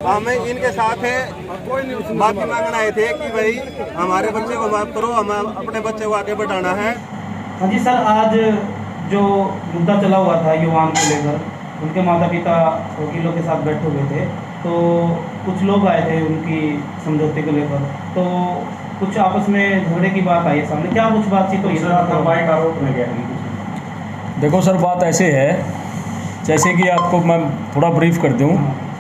हमें इनके साथ माफी मांगना आए थे कि भाई हमारे बच्चे को माफ करो, हमें अपने बच्चे को आगे बढ़ाना है। हाँ जी सर, आज जो मुद्दा चला हुआ था युवाओं को लेकर, उनके माता पिता वकीलों के साथ बैठे हुए थे, तो कुछ लोग आए थे उनकी समझौते को लेकर, तो कुछ आपस में झगड़े की बात आई है सामने, क्या कुछ बातचीत हुई? देखो सर, बात ऐसे है जैसे कि आपको मैं थोड़ा ब्रीफ कर दूं।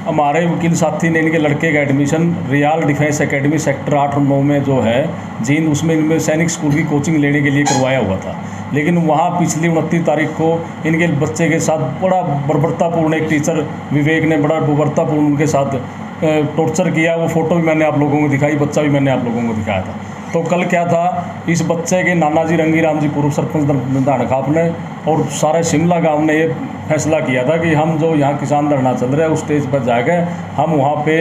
हमारे वकील साथी ने इनके लड़के का admission real defence academy sector 8 और 9 में जो है जींद, उसमें इनमें सैनिक स्कूल की कोचिंग लेने के लिए करवाया हुआ था। लेकिन वहाँ पिछली 29 तारीख को इनके बच्चे के साथ बड़ा बर्बरतापूर्ण एक टीचर विवेक ने बड़ा बर्बरतापूर्ण उनके साथ टॉर्चर किया। वो फ़ोटो भी मैंने आप लोगों को दिखाई, बच्चा भी मैंने आप लोगों को दिखाया था। तो कल क्या था, इस बच्चे के नाना जी रंगीराम जी पूर्व सरपंच दानखाप ने और सारे शिमला गांव ने ये फैसला किया था कि हम जो यहाँ किसान धरना चल रहा है उस स्टेज पर जाकर हम वहाँ पे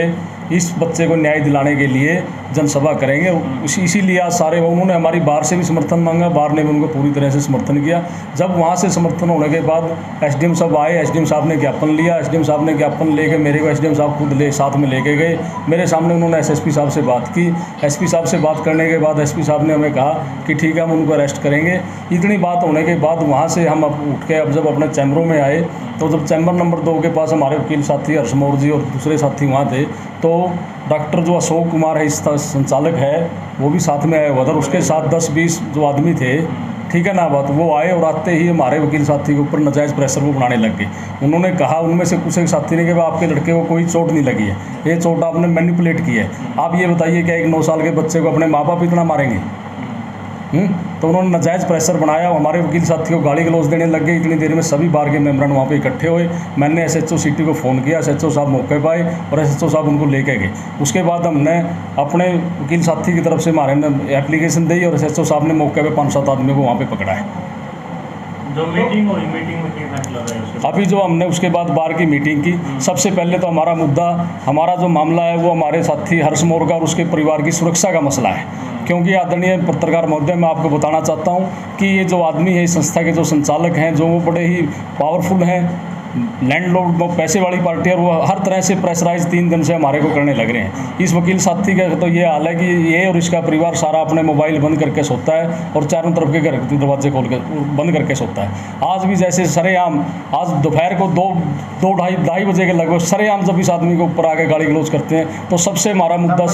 इस बच्चे को न्याय दिलाने के लिए जनसभा करेंगे। इसीलिए आज सारे उन्होंने हमारी बाहर से भी समर्थन मांगा, बाहर ने भी उनको पूरी तरह से समर्थन किया। जब वहाँ से समर्थन होने के बाद एसडीएम साहब आए, एसडीएम साहब ने ज्ञापन लिया। एसडीएम साहब ने ज्ञापन लेके मेरे को एसडीएम साहब खुद साथ में लेके गए। मेरे सामने उन्होंने एसएसपी साहब से बात की। एसपी साहब से बात करने के बाद एसपी साहब ने हमें कहा कि ठीक है, हम उनको अरेस्ट करेंगे। इतनी बात होने के बाद वहाँ से हम उठ के अब जब अपने चैम्बरों में आए, तो जब चैम्बर नंबर 2 के पास हमारे वकील साथी हर्षमोर जी और दूसरे साथी वहाँ थे, तो डॉक्टर जो अशोक कुमार है, इस संचालक है, वो भी साथ में आया हुआ था। उसके साथ 10-20 जो आदमी थे, ठीक है ना बात, वो आए और आते ही हमारे वकील साथी के ऊपर नाजायज़ प्रेशर वो बनाने लग गए। उन्होंने कहा, उनमें से कुछ एक साथी ने कि आपके लड़के को कोई चोट नहीं लगी है, ये चोट आपने मैनिपुलेट की है। आप ये बताइए क्या एक 9 साल के बच्चे को अपने माँ बाप इतना मारेंगे? तो उन्होंने नाजायज़ प्रेशर बनाया। हमारे वकील साथी को गाली गलौज देने लग गए। इतनी देर में सभी बार के मेम्बरान वहाँ पे इकट्ठे हुए। मैंने एसएचओ सिटी को फ़ोन किया, एसएचओ साहब मौके पर आए और एसएचओ साहब उनको लेके गए। उसके बाद हमने अपने वकील साथी की तरफ से हमारे एप्लीकेशन दी और एसएचओ साहब ने मौके पर 5-7 आदमियों को वहाँ पर पकड़ा है। जो मीटिंग हुई, मीटिंग में क्या फैसला रहा? अभी जो हमने उसके बाद बार की मीटिंग की, सबसे पहले तो हमारा मुद्दा, हमारा जो मामला है वो हमारे साथी हर्ष मोर का और उसके परिवार की सुरक्षा का मसला है। क्योंकि आदरणीय पत्रकार महोदय, मैं आपको बताना चाहता हूँ कि ये जो आदमी है, इस संस्था के जो संचालक हैं, जो वो बड़े ही पावरफुल हैं, लैंडलॉर्ड, पैसे वाली पार्टी है, वो हर तरह से प्रेशराइज 3 दिन से हमारे को करने लग रहे हैं। इस वकील साथी का तो ये हाल है कि ये और इसका परिवार सारा अपने मोबाइल बंद करके सोता है और चारों तरफ के घर के दरवाजे खोल के बंद करके सोता है। आज भी जैसे सरेआम, आज दोपहर को 2-2:30 बजे के लगभग सरेआम जब इस आदमी के ऊपर आके गाली गलौज करते हैं, तो सबसे हमारा मुद्दा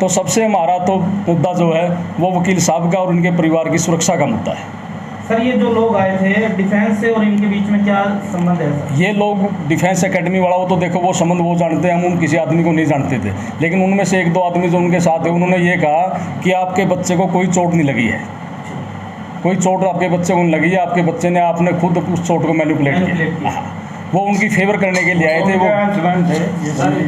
सबसे हमारा तो मुद्दा जो है वो वकील साहब का और उनके परिवार की सुरक्षा का मुद्दा है। सर, ये जो लोग आए थे डिफेंस से और इनके बीच में क्या संबंध है सर? ये लोग डिफेंस एकेडमी वाला, वो तो देखो वो संबंध वो जानते हैं, हम उन किसी आदमी को नहीं जानते थे। लेकिन उनमें से 1-2 आदमी जो उनके साथ है, उन्होंने ये कहा कि आपके बच्चे को कोई चोट नहीं लगी है, कोई चोट आपके बच्चे को नहीं लगी है, आपके बच्चे ने, आपने खुद उस चोट को मैनिपुलेट किया। वो उनकी फेवर करने के लिए आए थे। वो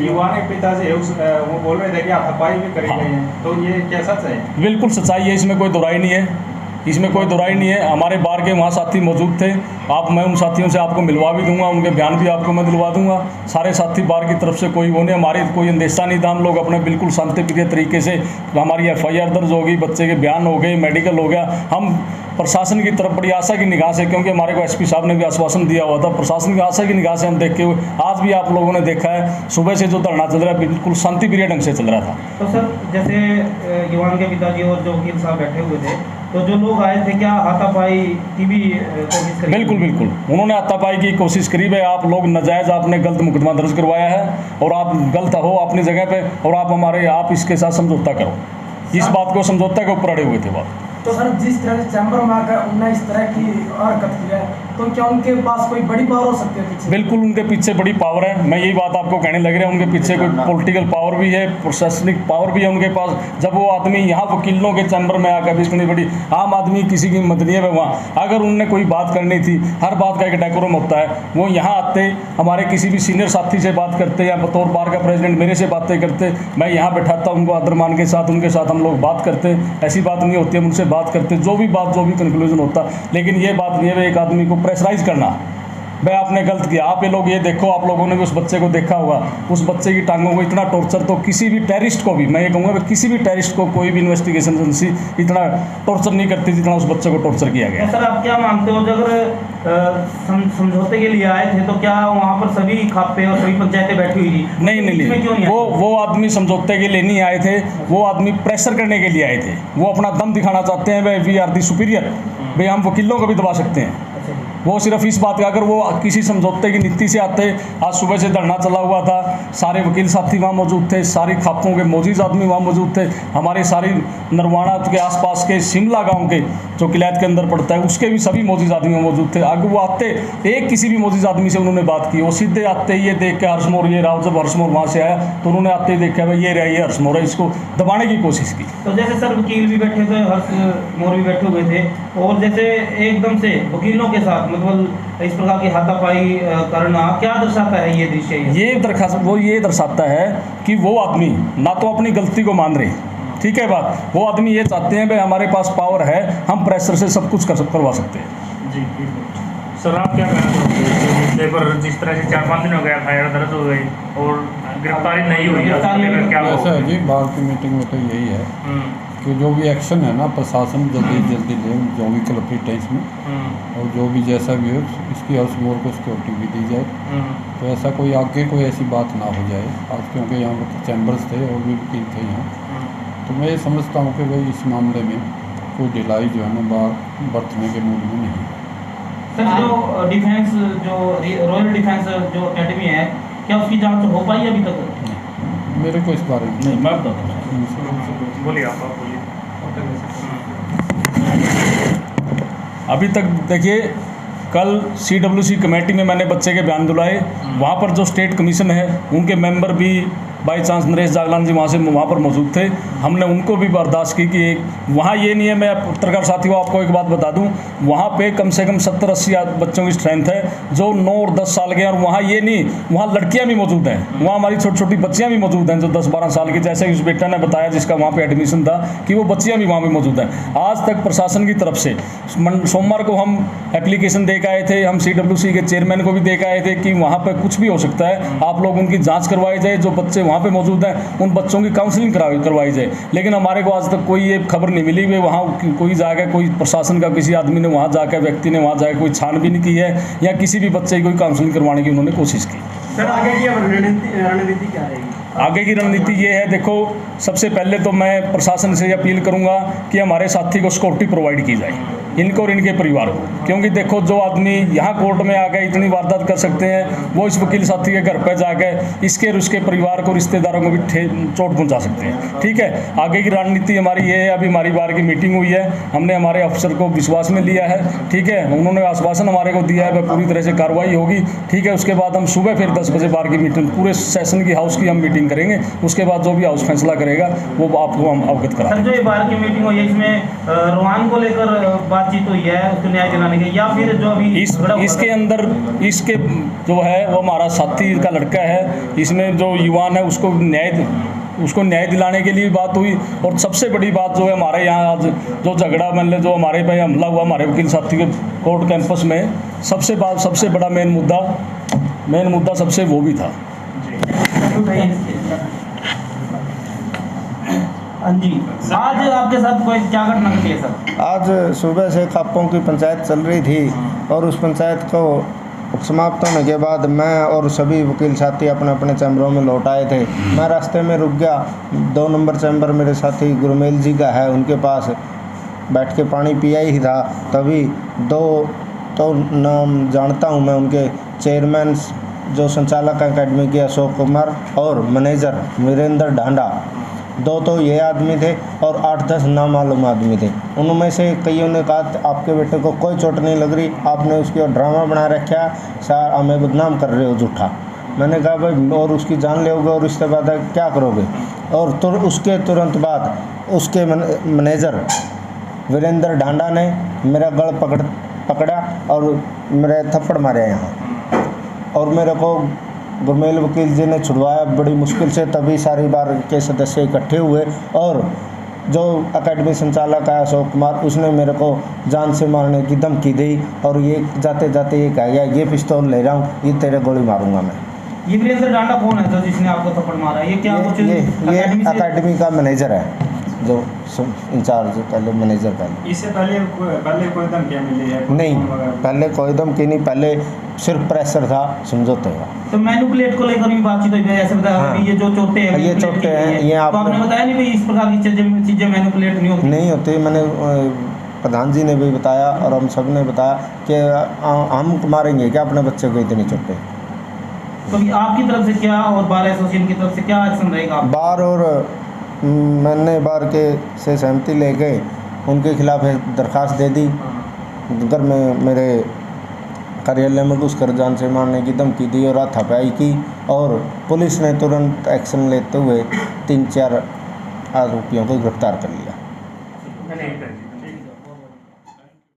युवा ने पिता से वो बोल रहे थे कि आप हपाई भी करेंगे, तो ये क्या सच है? बिल्कुल सच्चाई है, इसमें कोई दोहराई नहीं है, इसमें कोई दोहराई नहीं है। हमारे बार के वहाँ साथी मौजूद थे। मैं उन साथियों से आपको मिलवा भी दूंगा, उनके बयान भी आपको मैं दिलवा दूंगा। सारे साथी बार की तरफ से कोई वो नहीं, हमारी कोई अंदेशा नहीं था। हम लोग अपने बिल्कुल शांतिप्रिय तरीके से, हमारी FIR दर्ज होगी, बच्चे के बयान हो गए, मेडिकल हो गया। हम प्रशासन की तरफ बड़ी आशा की निगाह से, क्योंकि हमारे को SP साहब ने भी आश्वासन दिया हुआ था, प्रशासन की आशा की निगाह से हम देखते हुए आज भी आप लोगों ने देखा है सुबह से जो धरना चल रहा है बिल्कुल शांतिप्रिय ढंग से चल रहा था। तो सर, जैसे युवान के पिताजी और जो वकील साहब बैठे हुए थे, तो जो लोग आए थे क्या हाथापाई की भी कोशिश करी? बिल्कुल उन्होंने हाथापाई की कोशिश करी है। आप लोग नाजायज़, आपने गलत मुकदमा दर्ज करवाया है और आप गलत हो अपनी जगह पे, और आप इसके साथ समझौता करो। इस बात को समझौता के ऊपर अड़े हुए थे बात। तो सर, जिस तरह से चैम्बर में आकर उन्होंने इस तरह की हरकत की है, तो क्या उनके पास कोई बड़ी पावर हो सकती है पीछे? बिल्कुल उनके पीछे बड़ी पावर है। मैं यही बात आपको कहने लग रहा हूँ, उनके पीछे कोई पॉलिटिकल पावर भी है, प्रशासनिक पावर भी है उनके पास। जब वो आदमी यहाँ वकीलों के चैम्बर में आकर भी, इतनी बड़ी आम आदमी किसी की मदद नहीं है वहाँ, अगर उनने कोई बात करनी थी, हर बात का एक डेकोरम होता है, वो यहाँ आते, हमारे किसी भी सीनियर साथी से बात करते या बतौर बार का प्रेसिडेंट मेरे से बातें करते, मैं यहाँ बैठाता उनको आदरमान के साथ, उनके साथ हम लोग बात करते। ऐसी बात नहीं होती, हम उनसे बात करते, जो भी कंक्लूजन होता। लेकिन ये बात नहीं है एक आदमी को प्रेशराइज करना, भाई आपने गलत किया, आप ये लोग ये देखो, आप लोगों ने भी उस बच्चे को देखा होगा, उस बच्चे की टांगों को इतना टॉर्चर तो किसी भी टेररिस्ट को भी, मैं ये कहूँगा किसी भी टेररिस्ट को कोई भी इन्वेस्टिगेशन एजेंसी इतना टॉर्चर नहीं करती जितना उस बच्चे को टॉर्चर किया गया। सर आप क्या मानते हो, अगर समझौते के लिए आए थे तो क्या वहाँ पर सभी खापे और सभी पंचायतें बैठी हुई थी? नहीं, वो आदमी समझौते के लिए नहीं आए थे, वो आदमी प्रेशर करने के लिए आए थे। वो अपना दम दिखाना चाहते हैं, भाई वी आर दी सुपीरियर, भाई हम वकीलों को भी दबा सकते हैं। वो सिर्फ इस बात का, अगर वो किसी समझौते की नीति से आते, आज सुबह से धरना चला हुआ था, सारे वकील साथी वहाँ मौजूद थे, सारी खापों के मोजीज आदमी वहाँ मौजूद थे, हमारे सारी नरवाना के आसपास के शिमला गांव के जो किलायत के अंदर पड़ता है उसके भी सभी मोजीज आदमी मौजूद थे। आगे वो आते, एक किसी भी मोजीज आदमी से उन्होंने बात की, वो सीधे आते ये देख के हर्षमोर ये रहा, जब हर्षमोर वहाँ से आया तो उन्होंने आते ही देखा भाई ये रहा, ये हर्षमोर है, इसको दबाने की कोशिश की। तो जैसे सर वकील भी बैठे थे, हर्षमोर भी बैठे हुए थे, और जैसे एकदम से वकीलों के साथ मतलब इस प्रकार की हाथापाई करना क्या दर्शाता है ये दृश्य? ये दर्शाता है कि वो आदमी ना तो अपनी गलती को मान रहे, ठीक है बात, वो आदमी ये चाहते हैं भाई हमारे पास पावर है, हम प्रेशर से सब कुछ करवा सकते हैं। जी सर, आप क्या कहना चाहते हैं मुद्दे पर? जिस तरह से 4-5 दिन हो गया FIR दर्ज हो गई और गिरफ्तारी नहीं हुई, क्या ऐसा है जी, बाहर की मीटिंग में तो यही है कि जो भी एक्शन है ना प्रशासन जल्दी ले, जो भी क्लप्रिटेंस में, और जो भी जैसा भी हो इसकी हर्षमोर को सिक्योरिटी भी दी जाए, तो ऐसा कोई आगे कोई ऐसी बात ना हो जाए। आज क्योंकि यहाँ पर चैम्बर्स थे और भी वकील थे यहाँ, तो मैं ये समझता हूँ कि भाई इस मामले में कोई ढिलाई जो है ना बाहर बरतने के मूड में नहीं। सर जो डिफेंस, जो रॉयल डिफेंस जो एकेडमी है, क्या उसकी जांच हो पाई अभी तक? मेरे को इस बारे में नहीं, मैं बताता हूँ, बोलिए आप बोलिए। अभी तक देखिए, कल CWC कमेटी में मैंने बच्चे के बयान दिलवाए, वहाँ पर जो स्टेट कमीशन है उनके मेंबर भी बाई चांस नरेश जागलान जी वहाँ पर मौजूद थे। हमने उनको भी बर्दाश्त की कि वहाँ ये नहीं है, मैं पत्रकार साथियों आपको एक बात बता दूं, वहाँ पे कम से कम 70-80 बच्चों की स्ट्रेंथ है जो 9 और 10 साल के हैं, और वहाँ ये नहीं, वहाँ लड़कियाँ भी मौजूद हैं, वहाँ हमारी छोटी छोटी बच्चियाँ भी मौजूद हैं जो 10-12 साल की, जैसे उस बेटा ने बताया जिसका वहाँ पर एडमिशन था कि वो बच्चियाँ भी वहाँ पर मौजूद हैं। आज तक प्रशासन की तरफ से सोमवार को हम एप्लीकेशन दे के आए थे, हम CWC के चेयरमैन को भी दे के आए थे कि वहाँ पर कुछ भी हो सकता है, आप लोग उनकी जाँच करवाई जाए, जो बच्चे वहाँ पे मौजूद हैं उन बच्चों की काउंसलिंग करवाई जाए। लेकिन हमारे को आज तक कोई ये खबर नहीं मिली कि वहाँ कोई जाकर, कोई प्रशासन का किसी आदमी ने वहाँ जाकर, व्यक्ति ने वहाँ जाकर कोई छानबीन की है या किसी भी बच्चे की कोई काउंसलिंग करवाने की उन्होंने कोशिश की। सर आगे की रणनीति क्या रहेगी? आगे की रणनीति ये है, देखो सबसे पहले तो मैं प्रशासन से अपील करूंगा कि हमारे साथी को सिक्योरिटी प्रोवाइड की जाए, इनको और इनके परिवार को, क्योंकि देखो जो आदमी यहाँ कोर्ट में आकर इतनी वारदात कर सकते हैं वो इस वकील साथी के घर पर जाकर इसके और उसके परिवार को, रिश्तेदारों को भी चोट पहुँचा सकते हैं। ठीक है, आगे की रणनीति हमारी ये है, अभी हमारी बार की मीटिंग हुई है, हमने हमारे अफसर को विश्वास में लिया है, ठीक है, उन्होंने आश्वासन हमारे को दिया है वह पूरी तरह से कार्रवाई होगी। ठीक है, उसके बाद हम सुबह फिर 10 बजे बार की मीटिंग, पूरे सेशन की हाउस की हम मीटिंग करेंगे, उसके बाद जो भी हाउस फैसला करेगा वो आपको हम अवगत करा। सर जो ये बार की मीटिंग हुई है इसमें रोहान को लेकर बातचीत हुई है, उसको न्याय दिलाने के, या फिर जो अभी इसके अंदर इसके जो है वो हमारा साथी का लड़का है, इसमें जो युवान है उसको न्याय दिलाने के लिए बात हुई। और सबसे बड़ी बात जो है हमारे यहाँ आज जो झगड़ा मतलब जो हमारे पे हमला हुआ हमारे वकील साथी के कोर्ट कैंपस में, सबसे बड़ा मेन मुद्दा सबसे वो भी था। हाँ जी, आज आपके साथ कोई क्या घटना घटी है सर? आज सुबह से खापों की पंचायत चल रही थी और उस पंचायत को समाप्त होने के बाद मैं और सभी वकील साथी अपने अपने चैम्बरों में लौट आए थे। मैं रास्ते में रुक गया, 2 नंबर चैम्बर मेरे साथी गुरमेल जी का है, उनके पास बैठ के पानी पिया ही था, तभी 2 तो नाम जानता हूँ मैं, उनके चेयरमैन जो संचालक एकेडमी के अशोक कुमार और मैनेजर वीरेंद्र ढांडा, 2 तो ये आदमी थे और 8-10 नामालूम आदमी थे। उनमें से कईयों ने कहा आपके बेटे को कोई चोट नहीं लग रही, आपने उसकी और ड्रामा बना रखा, सर हमें बदनाम कर रहे हो झूठा। मैंने कहा भाई और उसकी जान लोगे और इसके बाद क्या करोगे? और उसके तुरंत बाद उसके मैनेजर वीरेंद्र ढांडा ने मेरा गल पकड़ा और मेरे थप्पड़ मारे यहाँ, और मेरे को गुरमेल वकील जी ने छुड़वाया बड़ी मुश्किल से, तभी सारी बार के सदस्य इकट्ठे हुए और जो एकेडमी संचालक है अशोक कुमार, उसने मेरे को जान से मारने की धमकी दी और ये जाते जाते ये कह गया ये पिस्तौल ले रहा हूँ, ये तेरे गोली मारूंगा मैं। ये वीरेंद्र डांडा कौन है सर जिसने आपको थप्पड़ मारा? ये क्या कुछ ये एकेडमी से- एकेडमी का मैनेजर है, जो इंचार्ज पहले मैनेजर पहले। इससे पहले कोई धमकियाँ मिली है? नहीं, पहले कोई धमकी नहीं, पहले सिर्फ प्रेशर था समझौते का। तो मैनिपुलेट को लेकर भी बातचीत हुई है, ऐसे बताया हाँ। ये जो चोटें हैं ये manipulate चोटें की हैं, गई है। ये तो आपने- आपने बताया नहीं भाई इस प्रकार की चीजें मैनिपुलेट नहीं होती? नहीं होती, मैंने प्रधान जी ने भी बताया और हम सब ने बताया कि हम मारेंगे क्या अपने बच्चे को इतनी चोटें। तो अभी आपकी तरफ से क्या और बार एसोसिएशन की तरफ से क्या एक्शन रहेगा? बार और मैंने बार के से सहमति लेके उनके खिलाफ एक दरखास्त दे दी, घर में मेरे कार्यालय में घुसकर जान से मारने की धमकी दी और हाथापाई की, और पुलिस ने तुरंत एक्शन लेते हुए 3-4 आरोपियों को गिरफ्तार कर लिया। ठीक है।